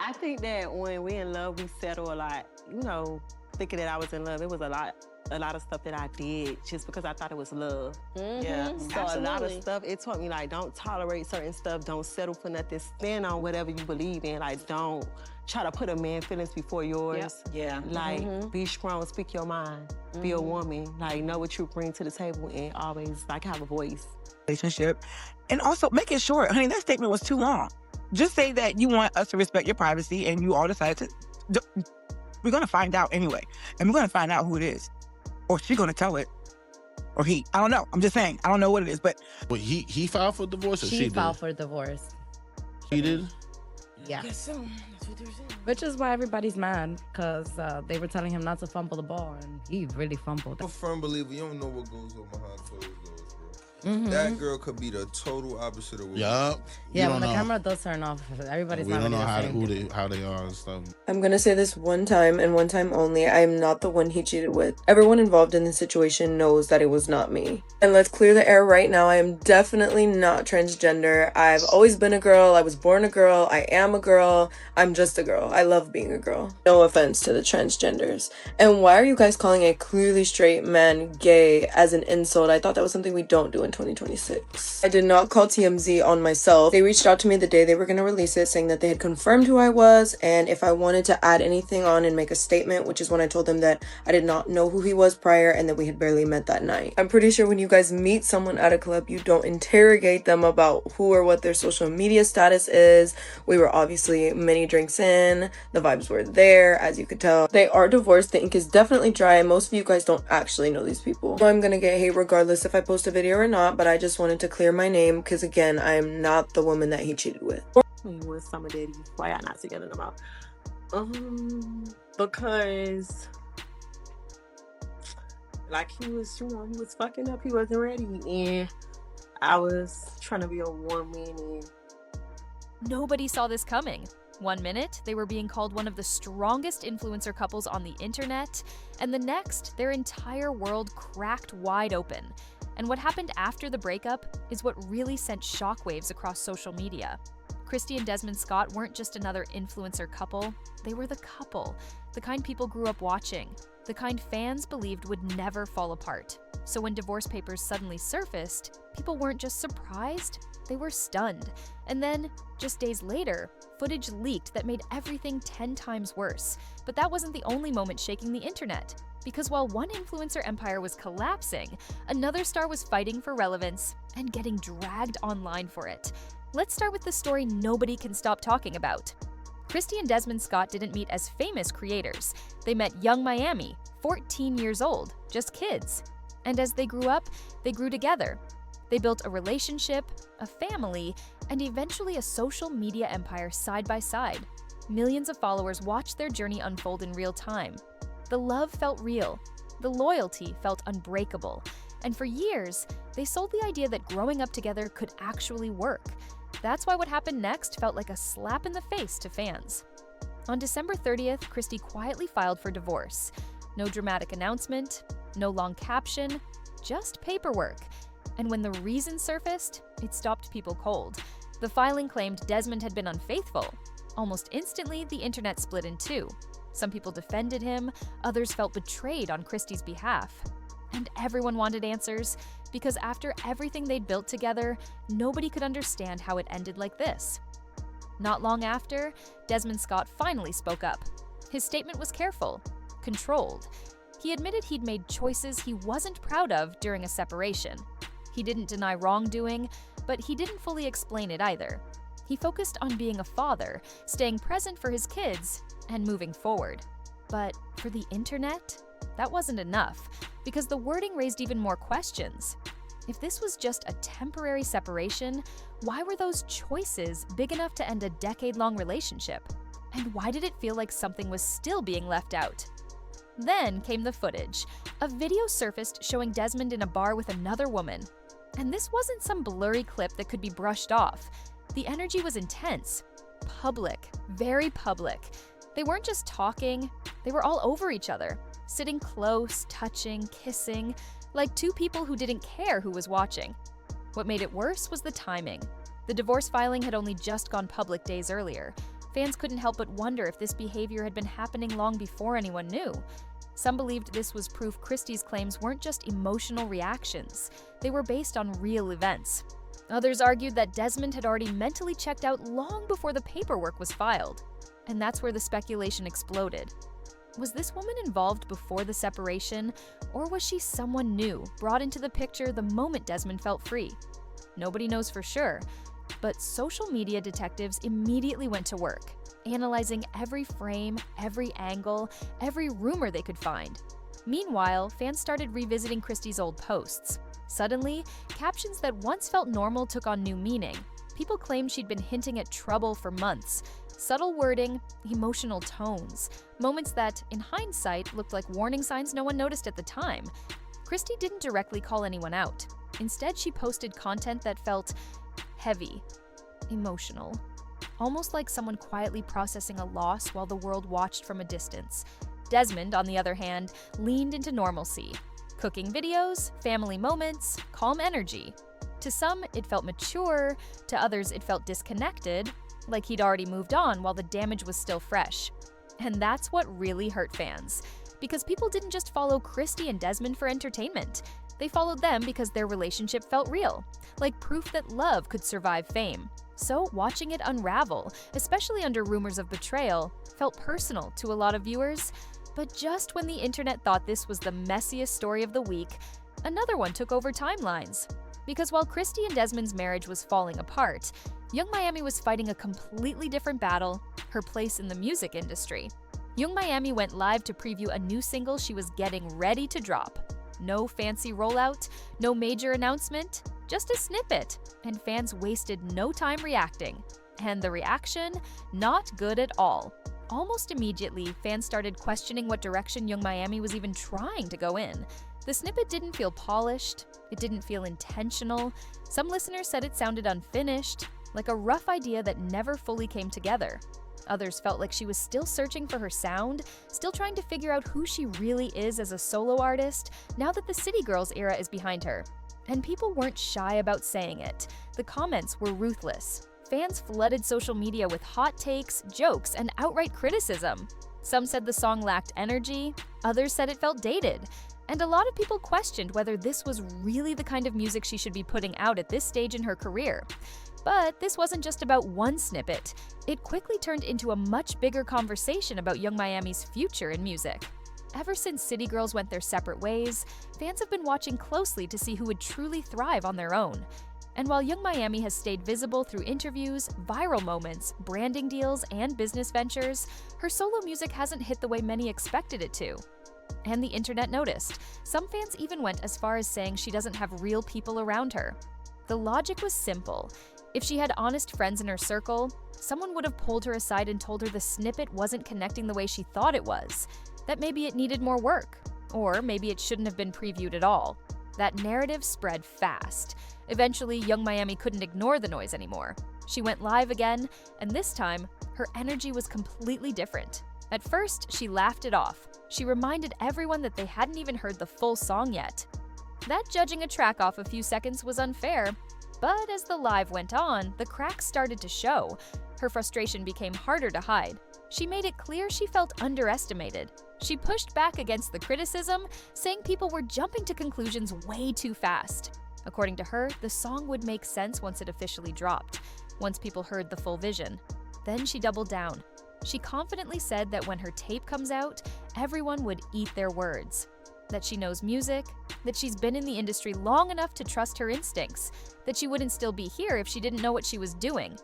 I think that when we in love, we settle a lot. You know, thinking that I was in love, it was a lot of stuff that I did just because I thought it was love. Yeah, So a lot of stuff, it taught me like, don't tolerate certain stuff, don't settle for nothing, stand on whatever you believe in. Like, don't try to put a man's feelings before yours. Yeah. Like, be strong, speak your mind, be a woman, like, know what you bring to the table and always, like, have a voice. Relationship. And also make it short. Honey, that statement was too long. Just say that you want us to respect your privacy and you all decided to. We're going to find out anyway. And we're going to find out who it is. Or she's going to tell it. Or he. I don't know. I'm just saying. I don't know what it is. But he filed for divorce or she She did? filed for divorce. He did? Yeah. Guess so. That's what they're saying. Which is why everybody's mad, because they were telling him not to fumble the ball, and he really fumbled. I'm a firm believer. You don't know what goes on behind closed doors, bro. That girl could be the total opposite of what. Yup. Yeah, when the camera does turn off, everybody's We not don't know really the same. how they are and stuff. I'm gonna say this one time and one time only. I am not the one he cheated with. Everyone involved in the situation knows that it was not me. And let's clear the air right now. I am definitely not transgender. I've always been a girl. I was born a girl. I am a girl. I'm just a girl. I love being a girl. No offense to the transgenders. And why are you guys calling a clearly straight man gay as an insult? I thought that was something we don't do in 2026. I did not call TMZ on myself. They reached out to me the day they were going to release it, saying that they had confirmed who I was and if I wanted to add anything on and make a statement, which is when I told them that I did not know who he was prior and that we had barely met that night. I'm pretty sure when you guys meet someone at a club, you don't interrogate them about who or what their social media status is. We were obviously many drinks in. The vibes were there, as you could tell. They are divorced. The ink is definitely dry. Most of you guys don't actually know these people. So I'm gonna get hate regardless if I post a video or not, but I just wanted to clear my name because, again, I am not the woman that he cheated with. He was summer daddy. Why y'all not together no more? Because like he was fucking up. He wasn't ready, and I was trying to be a woman. And Nobody saw this coming. One minute, they were being called one of the strongest influencer couples on the internet, and the next, their entire world cracked wide open. And what happened after the breakup is what really sent shockwaves across social media. Christy and Desmond Scott weren't just another influencer couple, they were the couple, the kind people grew up watching, the kind fans believed would never fall apart. So when divorce papers suddenly surfaced, people weren't just surprised, they were stunned. And then, just days later, footage leaked that made everything 10 times worse. But that wasn't the only moment shaking the internet. Because while one influencer empire was collapsing, another star was fighting for relevance and getting dragged online for it. Let's start with the story nobody can stop talking about. Christy and Desmond Scott didn't meet as famous creators. They met young Miami, 14 years old, just kids. And as they grew up, they grew together. They built a relationship, a family, and eventually a social media empire side by side. Millions of followers watched their journey unfold in real time. The love felt real. The loyalty felt unbreakable. And for years, they sold the idea that growing up together could actually work. That's why what happened next felt like a slap in the face to fans. On December 30th, Christy quietly filed for divorce. No dramatic announcement, no long caption, just paperwork. And when the reason surfaced, it stopped people cold. The filing claimed Desmond had been unfaithful. Almost instantly, the internet split in two. Some people defended him, others felt betrayed on Christy's behalf. And everyone wanted answers, because after everything they'd built together, nobody could understand how it ended like this. Not long after, Desmond Scott finally spoke up. His statement was careful, controlled. He admitted he'd made choices he wasn't proud of during a separation. He didn't deny wrongdoing, but he didn't fully explain it either. He focused on being a father, staying present for his kids, and moving forward. But for the internet, that wasn't enough, because the wording raised even more questions. If this was just a temporary separation, why were those choices big enough to end a decade-long relationship? And why did it feel like something was still being left out? Then came the footage. A video surfaced showing Desmond in a bar with another woman. And this wasn't some blurry clip that could be brushed off. The energy was intense, public, very public. They weren't just talking, they were all over each other, sitting close, touching, kissing, like two people who didn't care who was watching. What made it worse was the timing. The divorce filing had only just gone public days earlier. Fans couldn't help but wonder if this behavior had been happening long before anyone knew. Some believed this was proof Christie's claims weren't just emotional reactions, they were based on real events. Others argued that Desmond had already mentally checked out long before the paperwork was filed. And that's where the speculation exploded. Was this woman involved before the separation, or was she someone new, brought into the picture the moment Desmond felt free? Nobody knows for sure, but social media detectives immediately went to work, analyzing every frame, every angle, every rumor they could find. Meanwhile, fans started revisiting Christie's old posts. Suddenly, captions that once felt normal took on new meaning. People claimed she'd been hinting at trouble for months. Subtle wording, emotional tones, moments that, in hindsight, looked like warning signs no one noticed at the time. Christie didn't directly call anyone out. Instead, she posted content that felt heavy, emotional, almost like someone quietly processing a loss while the world watched from a distance. Desmond, on the other hand, leaned into normalcy. Cooking videos, family moments, calm energy. To some, it felt mature, to others, it felt disconnected, like he'd already moved on while the damage was still fresh. And that's what really hurt fans, because people didn't just follow Christie and Desmond for entertainment. They followed them because their relationship felt real, like proof that love could survive fame. So watching it unravel, especially under rumors of betrayal, felt personal to a lot of viewers. But just when the internet thought this was the messiest story of the week, another one took over timelines. Because while Christie and Desmond's marriage was falling apart, Young Miami was fighting a completely different battle, her place in the music industry. Young Miami went live to preview a new single she was getting ready to drop. No fancy rollout, no major announcement, just a snippet, and fans wasted no time reacting. And the reaction? Not good at all. Almost immediately, fans started questioning what direction Young Miami was even trying to go in. The snippet didn't feel polished, it didn't feel intentional. Some listeners said it sounded unfinished, like a rough idea that never fully came together. Others felt like she was still searching for her sound, still trying to figure out who she really is as a solo artist, now that the City Girls era is behind her. And people weren't shy about saying it. The comments were ruthless. Fans flooded social media with hot takes, jokes, and outright criticism. Some said the song lacked energy, others said it felt dated. And a lot of people questioned whether this was really the kind of music she should be putting out at this stage in her career. But this wasn't just about one snippet. It quickly turned into a much bigger conversation about Young Miami's future in music. Ever since City Girls went their separate ways, fans have been watching closely to see who would truly thrive on their own. And while Young Miami has stayed visible through interviews, viral moments, branding deals, and business ventures, her solo music hasn't hit the way many expected it to. And the internet noticed. Some fans even went as far as saying she doesn't have real people around her. The logic was simple. If she had honest friends in her circle, someone would have pulled her aside and told her the snippet wasn't connecting the way she thought it was, that maybe it needed more work, or maybe it shouldn't have been previewed at all. That narrative spread fast. Eventually, Young Miami couldn't ignore the noise anymore. She went live again, and this time, her energy was completely different. At first, she laughed it off. She reminded everyone that they hadn't even heard the full song yet. That judging a track off a few seconds was unfair, but as the live went on, the cracks started to show. Her frustration became harder to hide. She made it clear she felt underestimated. She pushed back against the criticism, saying people were jumping to conclusions way too fast. According to her, the song would make sense once it officially dropped, once people heard the full vision. Then she doubled down. She confidently said that when her tape comes out, everyone would eat their words. That she knows music, that she's been in the industry long enough to trust her instincts, that she wouldn't still be here if she didn't know what she was doing.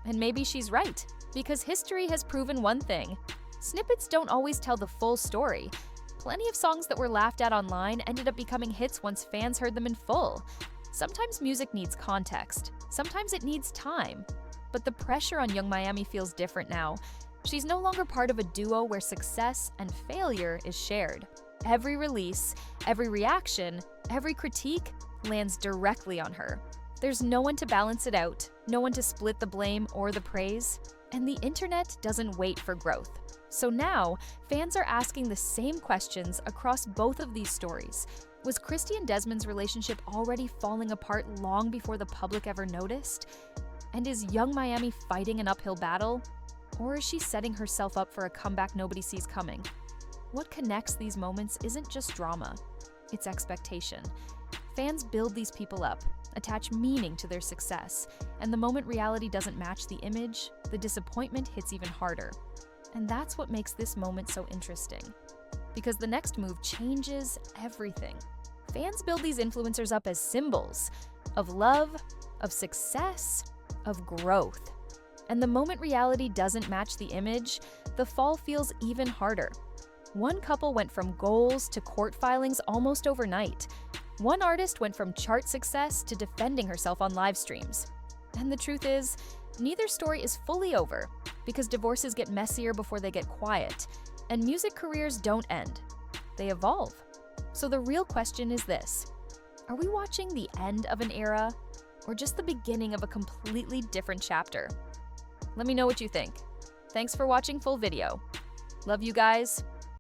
And maybe she's right, because history has proven one thing. Snippets don't always tell the full story. Plenty of songs that were laughed at online ended up becoming hits once fans heard them in full. Sometimes music needs context. Sometimes it needs time. But the pressure on Young Miami feels different now. She's no longer part of a duo where success and failure is shared. Every release, every reaction, every critique lands directly on her. There's no one to balance it out, no one to split the blame or the praise, and the internet doesn't wait for growth. So now, fans are asking the same questions across both of these stories. Was Christie and Desmond's relationship already falling apart long before the public ever noticed? And is Young Miami fighting an uphill battle? Or is she setting herself up for a comeback nobody sees coming? What connects these moments isn't just drama, it's expectation. Fans build these people up, attach meaning to their success, and the moment reality doesn't match the image, the disappointment hits even harder. And that's what makes this moment so interesting. Because the next move changes everything. Fans build these influencers up as symbols of love, of success, of growth. And the moment reality doesn't match the image, the fall feels even harder. One couple went from goals to court filings almost overnight. One artist went from chart success to defending herself on live streams. And the truth is, neither story is fully over, because divorces get messier before they get quiet, and music careers don't end. They evolve. So the real question is this: are we watching the end of an era, or just the beginning of a completely different chapter? Let me know what you think. Thanks for watching full video. Love you guys.